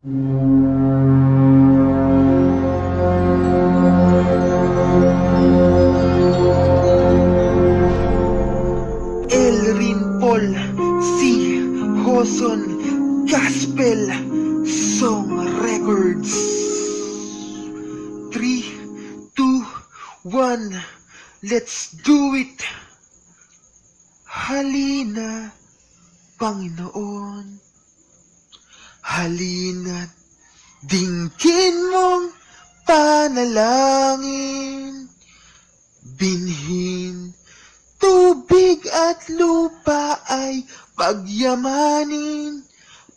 Elrin Paul C. Hoson Gospel Song Records. 3, 2, 1, let's do it! Halina, Panginoon. Halina't dinggin mong panalangin. Binhin, tubig at lupa ay pagyamanin.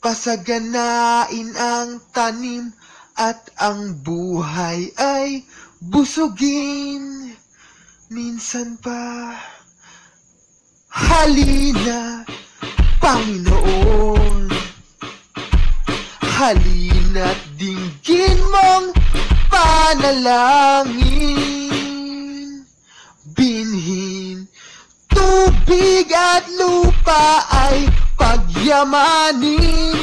Pasaganain ang tanim at ang buhay ay busugin. Minsan pa, halina, Panginoon. Halina't dinggin mong panalangin. Binhin, tubig at lupa ay pagyamanin.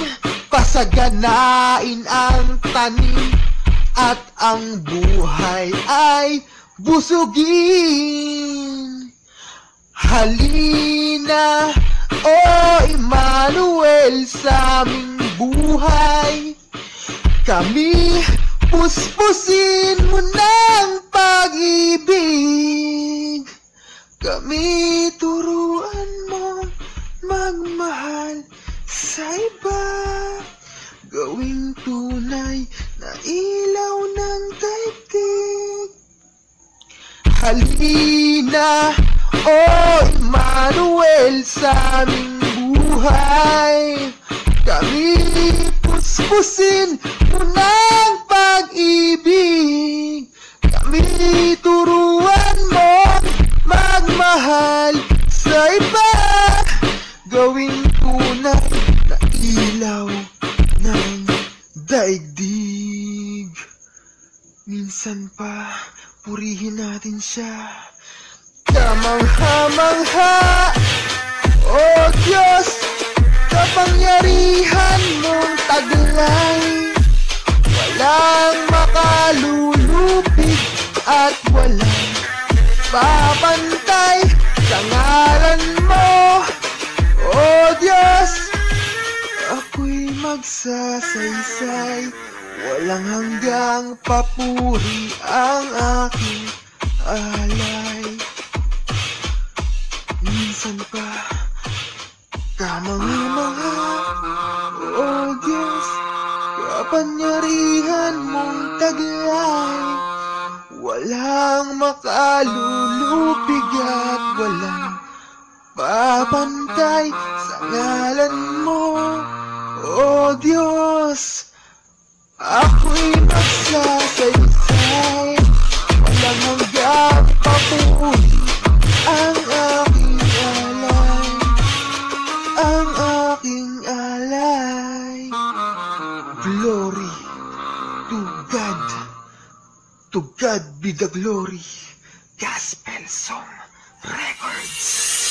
Pasaganain ang tanim at ang buhay ay busugin. Halina, O Emmanuel, sa aming buhay. Kami puspusin mo ng pag-ibig. Kami turuan mo magmahal sa iba. Gawing tunay na ilaw ng daigdig. Halina, O Emmanuel, sa aming buhay. Kami puspusin mo ng pag-ibig. Kami turuan mo magmahal sa iba. Gawing tunay na ilaw ng daigdig. Minsan pa, purihin natin siya. Kamangha-mangha, O Diyos, kapangyarihan mong taglay. Walang makalulupig at walang papantay sa ngalan mo, O Diyos. Ako'y magsasaysay, walang hanggang papuri ang aking alay. Minsan pa, kamangha-mangha, O Diyos, kapangyarihan mong taglay. Walang makalulupig at walang papantay sa ngalan mo, O Diyos. Ako'y magsasaysay, walang hanggang papuri ang aking alay. Ang aking alay. Glory to God. To God be the glory. Gospel Song Records.